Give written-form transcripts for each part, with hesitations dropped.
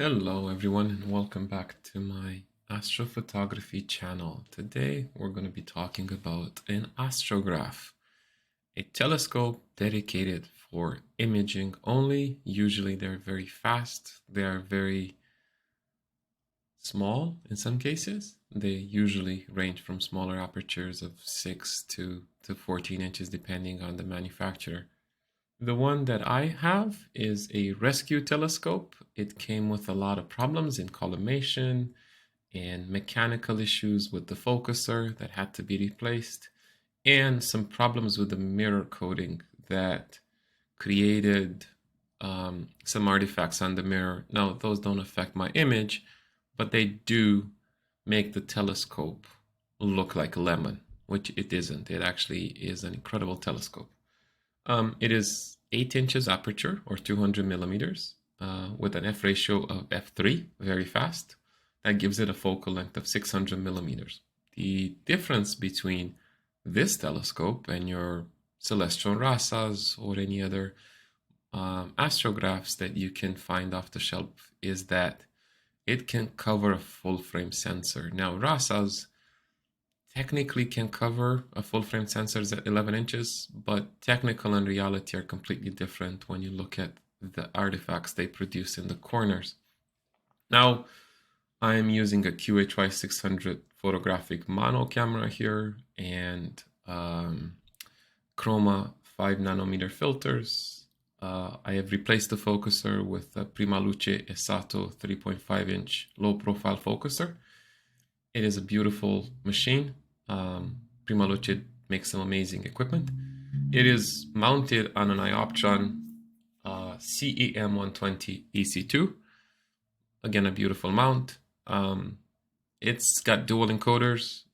Hello everyone and welcome back to my astrophotography channel. Today we're going to be talking about an astrograph, a telescope dedicated for imaging only. Usually they're very fast, they are very small in some cases. They usually range from smaller apertures of 6 to 14 inches depending on the manufacturer. The one that I have is a rescue telescope. It came with a lot of problems in collimation and mechanical issues with the focuser that had to be replaced, and some problems with the mirror coating that created some artifacts on the mirror. Now, those don't affect my image, but they do make the telescope look like a lemon, which it isn't. It actually is an incredible telescope. It is 8 inches aperture or 200 millimeters with an f ratio of f3, very fast. That gives it a focal length of 600 millimeters. The difference between this telescope and your celestial rasas or any other astrographs that you can find off the shelf is that it can cover a full frame sensor. Now, rasas technically can cover a full frame sensors at 11 inches, but technical and reality are completely different when you look at the artifacts they produce in the corners. Now, I'm using a QHY 600 photographic mono camera here and Chroma 5 nanometer filters. I have replaced the focuser with a Primaluce Esato 3.5 inch low profile focuser. It is a beautiful machine. Primaluce makes some amazing equipment. It is mounted on an iOptron CEM120 EC2. Again, a beautiful mount. It's got dual encoders.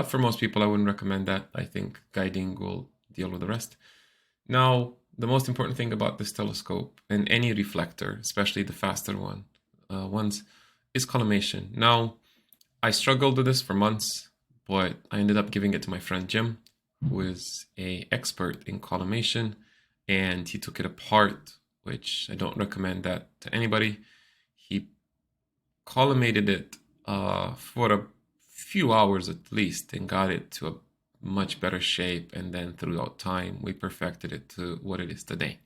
For most people, I wouldn't recommend that. I think guiding will deal with the rest. Now, the most important thing about this telescope and any reflector, especially the faster ones, is collimation. Now, I struggled with this for months, but I ended up giving it to my friend Jim, who is an expert in collimation, and he took it apart, which I don't recommend that to anybody. He collimated it for a few hours at least and got it to a much better shape, and then throughout time we perfected it to what it is today.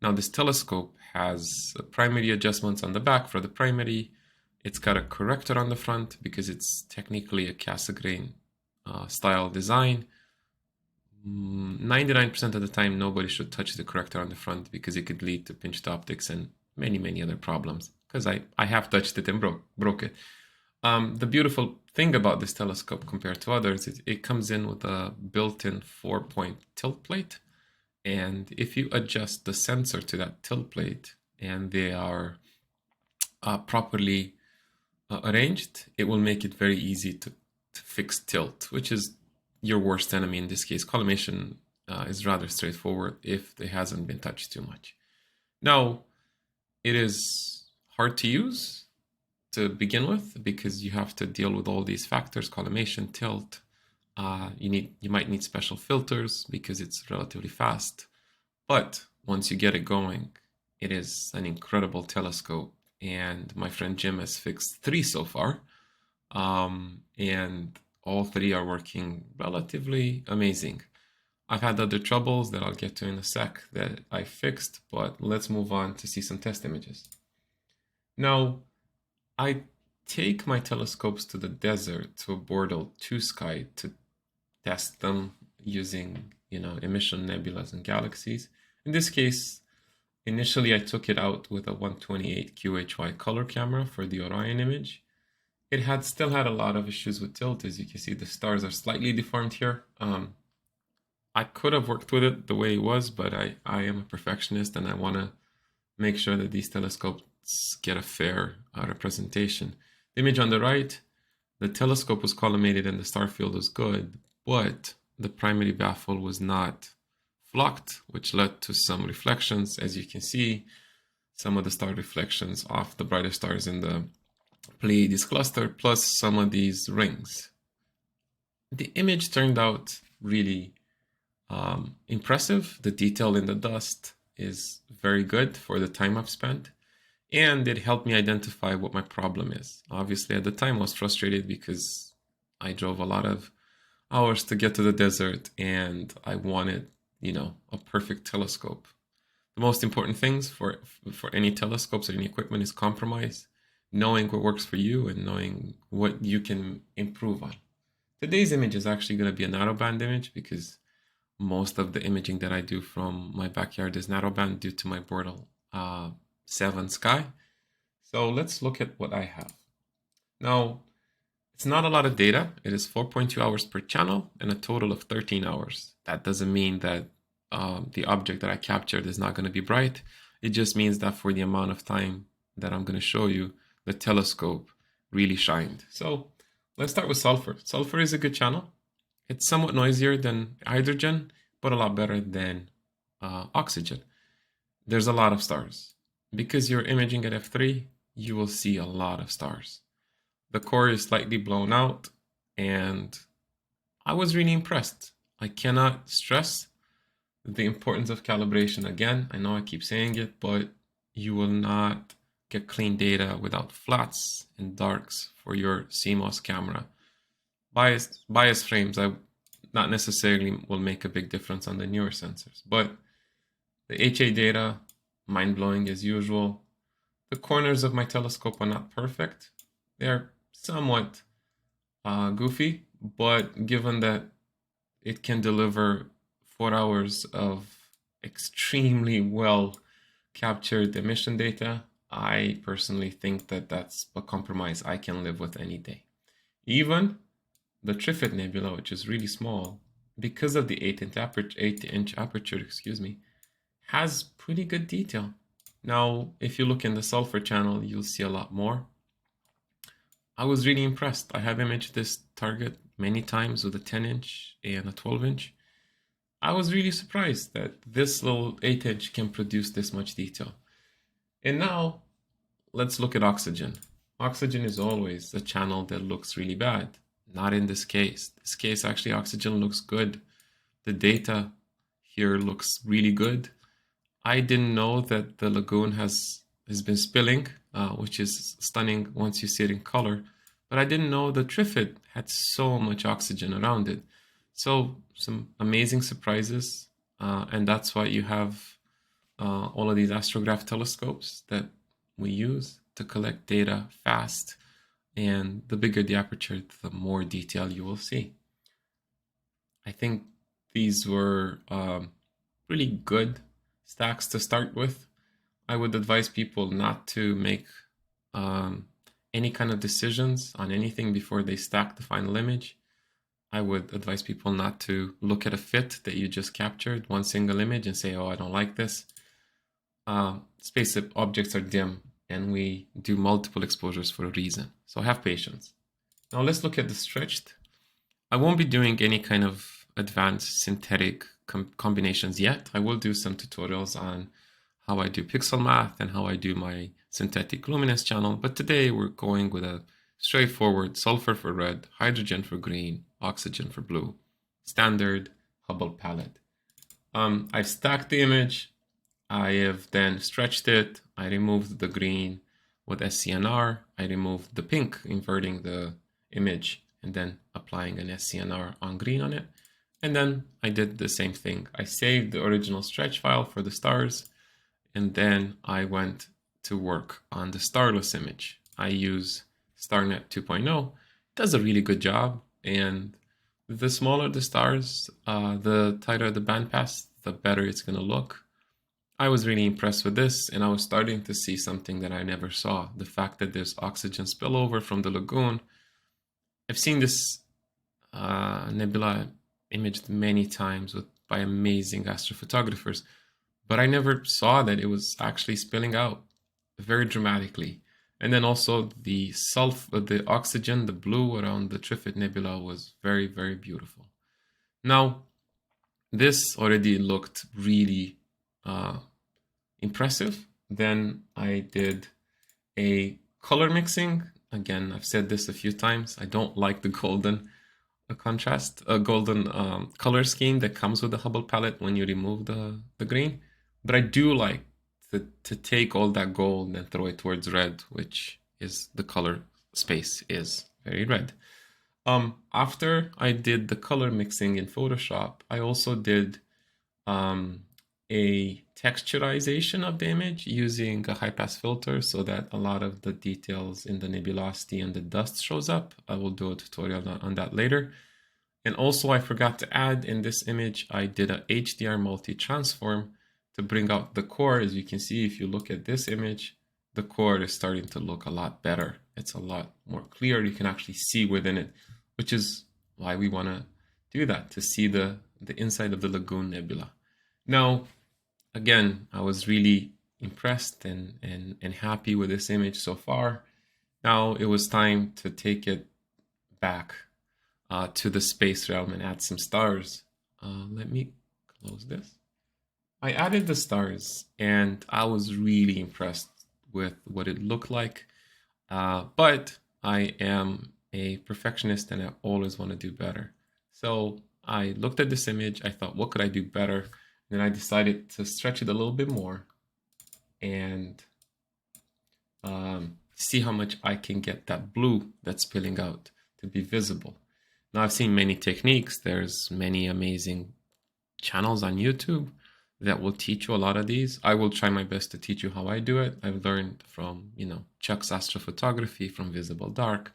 Now, this telescope has primary adjustments on the back for the primary. It's got a corrector on the front because it's technically a Cassegrain style design. 99% of the time, nobody should touch the corrector on the front because it could lead to pinched optics and many other problems. Because I have touched it and broke it. The beautiful thing about this telescope compared to others is it comes in with a built-in 4-point tilt plate. And if you adjust the sensor to that tilt plate and they are properly arranged, it will make it very easy to fix tilt, which is your worst enemy in this case. Collimation is rather straightforward if it hasn't been touched too much. Now, it is hard to use to begin with because you have to deal with all these factors: collimation, tilt. You might need special filters because it's relatively fast. But once you get it going, it is an incredible telescope. And my friend Jim has fixed 3 so far. And all 3 are working relatively amazing. I've had other troubles that I'll get to in a sec that I fixed, but let's move on to see some test images. Now, I take my telescopes to the desert, to a Bortle 2 sky, to test them using, emission nebulas and galaxies. In this case, initially I took it out with a 128 QHY color camera for the Orion image. It still had a lot of issues with tilt. As you can see, the stars are slightly deformed here. I could have worked with it the way it was, but I am a perfectionist and I want to make sure that these telescopes get a fair representation. The image on the right, the telescope was collimated and the star field was good, but the primary baffle was not flocked, which led to some reflections. As you can see, some of the star reflections off the brighter stars in the Pleiades cluster, plus some of these rings. The image turned out really impressive. The detail in the dust is very good for the time I've spent. and it helped me identify what my problem is. Obviously, at the time, I was frustrated because I drove a lot of hours to get to the desert and I wanted, a perfect telescope. The most important things for any telescopes or any equipment is compromise, knowing what works for you and knowing what you can improve on. Today's image is actually going to be a narrowband image because most of the imaging that I do from my backyard is narrowband due to my Bortle 7 Sky. So let's look at what I have. Now, it's not a lot of data. It is 4.2 hours per channel and a total of 13 hours. That doesn't mean that the object that I captured is not going to be bright. It just means that for the amount of time that I'm going to show you, the telescope really shined. So let's start with sulfur. Sulfur is a good channel. It's somewhat noisier than hydrogen, but a lot better than oxygen. There's a lot of stars. Because you're imaging at f3, you will see a lot of stars. The core is slightly blown out, and I was really impressed. I cannot stress the importance of calibration again. I know I keep saying it, but you will not get clean data without flats and darks for your CMOS camera. Bias frames, not necessarily will make a big difference on the newer sensors, but the HA data, mind-blowing as usual. The corners of my telescope are not perfect. They're somewhat goofy, but given that it can deliver 4 hours of extremely well captured emission data, I personally think that that's a compromise I can live with any day. Even the Trifid Nebula, which is really small, because of the 8-inch aperture, has pretty good detail. Now, if you look in the sulfur channel, you'll see a lot more. I was really impressed. I have imaged this target many times with a 10-inch and a 12-inch. I was really surprised that this little 8-inch can produce this much detail. And now, let's look at oxygen. Oxygen is always a channel that looks really bad. Not in this case. This case, actually, oxygen looks good. The data here looks really good. I didn't know that the lagoon has been spilling, which is stunning once you see it in color. But I didn't know the Trifid had so much oxygen around it. So some amazing surprises, and that's why you have all of these Astrograph telescopes that we use to collect data fast. And the bigger the aperture, the more detail you will see. I think these were really good stacks to start with. I would advise people not to make any kind of decisions on anything before they stack the final image. I would advise people not to look at a fit that you just captured, one single image, and say, oh, I don't like this. Space objects are dim, and we do multiple exposures for a reason. So have patience. Now let's look at the stretched. I won't be doing any kind of advanced synthetic combinations yet. I will do some tutorials on how I do pixel math and how I do my synthetic luminance channel. But today we're going with a straightforward sulfur for red, hydrogen for green, oxygen for blue, standard Hubble palette. I've stacked the image. I have then stretched it. I removed the green with SCNR. I removed the pink, inverting the image and then applying an SCNR on green on it. And then I did the same thing. I saved the original stretch file for the stars, and then I went to work on the starless image. I use StarNet 2.0. It does a really good job, and the smaller the stars, the tighter the bandpass, the better it's going to look. I was really impressed with this, and I was starting to see something that I never saw. The fact that there's oxygen spillover from the lagoon. I've seen this nebula imaged many times by amazing astrophotographers, but I never saw that it was actually spilling out very dramatically. And then also the oxygen, the blue around the Trifid Nebula was very, very beautiful. Now, this already looked really impressive. Then I did a color mixing. Again, I've said this a few times. I don't like the golden color scheme that comes with the Hubble palette when you remove the green. But I do like to take all that gold and throw it towards red, which is the color space is very red. After I did the color mixing in Photoshop, I also did a texturization of the image using a high pass filter so that a lot of the details in the nebulosity and the dust shows up. I will do a tutorial on that later. And also I forgot to add in this image, I did a HDR multi-transform to bring out the core. As you can see, if you look at this image, the core is starting to look a lot better. It's a lot more clear. You can actually see within it, which is why we want to do that, to see the inside of the Lagoon Nebula. Now, again, I was really impressed and happy with this image so far. Now it was time to take it back to the space realm and add some stars. Let me close this. I added the stars and I was really impressed with what it looked like. But I am a perfectionist and I always want to do better. So I looked at this image, I thought, what could I do better? Then I decided to stretch it a little bit more and see how much I can get that blue that's spilling out to be visible. Now I've seen many techniques. There's many amazing channels on YouTube that will teach you a lot of these. I will try my best to teach you how I do it. I've learned from, Chuck's Astrophotography, from Visible Dark.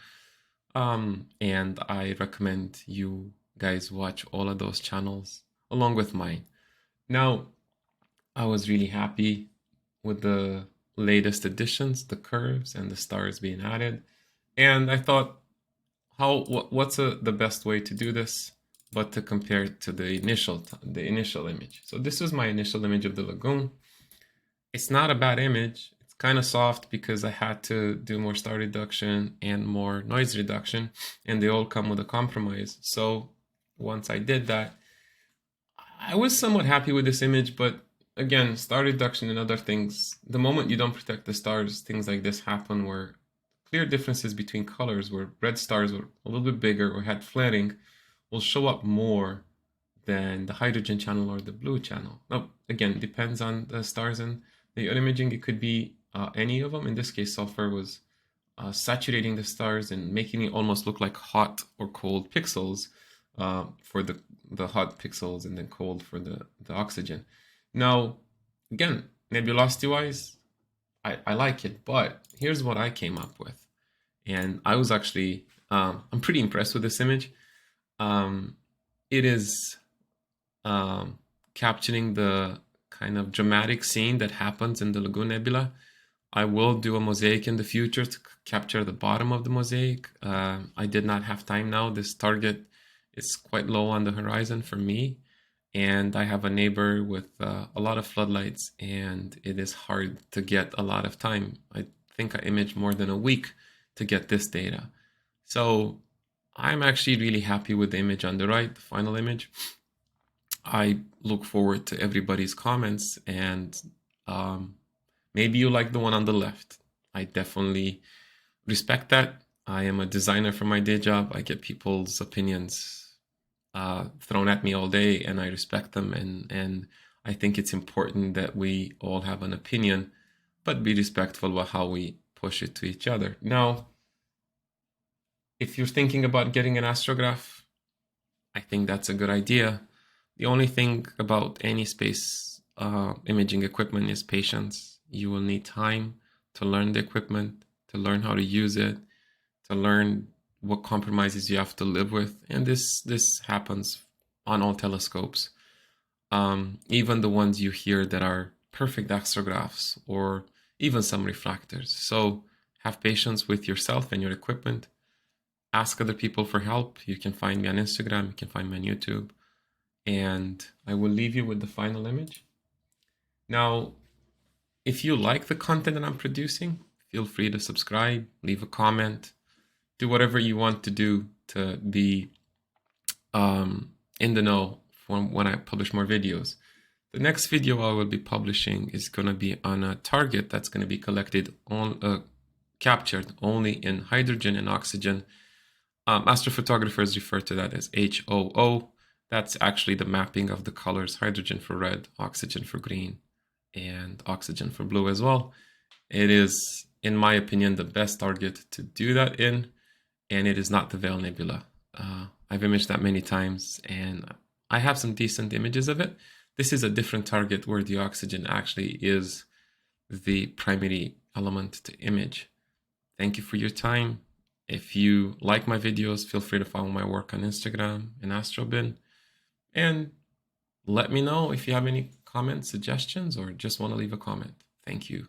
And I recommend you guys watch all of those channels along with mine. Now, I was really happy with the latest additions, the curves and the stars being added. And I thought, what's the best way to do this but to compare it to the initial image. So this is my initial image of the lagoon. It's not a bad image. It's kind of soft because I had to do more star reduction and more noise reduction, and they all come with a compromise. So once I did that, I was somewhat happy with this image, but again, star reduction and other things, the moment you don't protect the stars, things like this happen where clear differences between colors, where red stars were a little bit bigger or had flaring, will show up more than the hydrogen channel or the blue channel. Now, again, depends on the stars and the imaging. It could be any of them. In this case, sulfur was saturating the stars and making it almost look like hot or cold pixels for the hot pixels and then cold for the oxygen. Now, again, nebulosity-wise, I like it, but here's what I came up with. And I was actually, I'm pretty impressed with this image. It is capturing the kind of dramatic scene that happens in the Lagoon Nebula. I will do a mosaic in the future to capture the bottom of the mosaic. I did not have time now. This target is quite low on the horizon for me. And I have a neighbor with a lot of floodlights, and it is hard to get a lot of time. I think I imaged more than a week to get this data. So I'm actually really happy with the image on the right, the final image. I look forward to everybody's comments, and maybe you like the one on the left. I definitely respect that. I am a designer for my day job. I get people's opinions thrown at me all day, and I respect them, and I think it's important that we all have an opinion, but be respectful about how we push it to each other. Now, if you're thinking about getting an astrograph, I think that's a good idea. The only thing about any space imaging equipment is patience. You will need time to learn the equipment, to learn how to use it, to learn what compromises you have to live with. And this happens on all telescopes. Even the ones you hear that are perfect astrographs, or even some refractors. So have patience with yourself and your equipment. Ask other people for help. You can find me on Instagram, you can find me on YouTube. And I will leave you with the final image. Now, if you like the content that I'm producing, feel free to subscribe, leave a comment, do whatever you want to do to be in the know for when I publish more videos. The next video I will be publishing is going to be on a target that's going to be captured only in hydrogen and oxygen. Astrophotographers refer to that as HOO. That's actually the mapping of the colors: hydrogen for red, oxygen for green, and oxygen for blue as well. It is, in my opinion, the best target to do that in, and it is not the Veil Nebula. I've imaged that many times, and I have some decent images of it. This is a different target where the oxygen actually is the primary element to image. Thank you for your time. If you like my videos, feel free to follow my work on Instagram and Astrobin. And let me know if you have any comments, suggestions, or just want to leave a comment. Thank you.